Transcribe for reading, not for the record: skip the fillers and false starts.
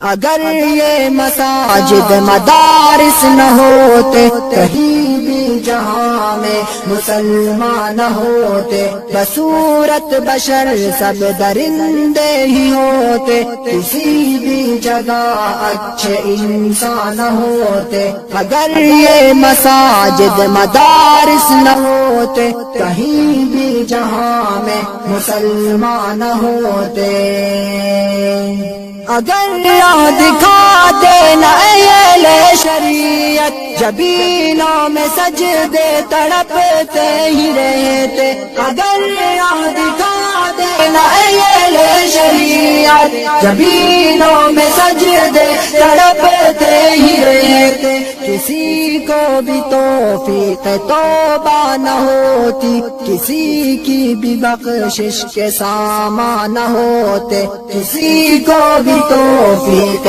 اگر یہ مساجد مدارس نہ ہوتے، کہیں بھی جہاں میں مسلمان نہ ہوتے، بصورت بشر سب درندے ہی ہوتے، کسی بھی جگہ اچھے انسان نہ ہوتے۔ اگر یہ مساجد مدارس نہ ہوتے، کہیں بھی جہاں میں مسلمان نہ ہوتے۔ اگر راہ دکھا دینا اہل شریعت، جبینوں میں سجدے تڑپتے ہی رہتے۔ اگر راہ دکھا دینا اہل شریعت، جبینوں میں سجدے تڑپتے ہی رہتے۔ کسی کو بھی توفیق توبہ نہ ہوتی، کسی کی بھی بخشش کے سامان نہ ہوتے، کسی کو بھی توفیق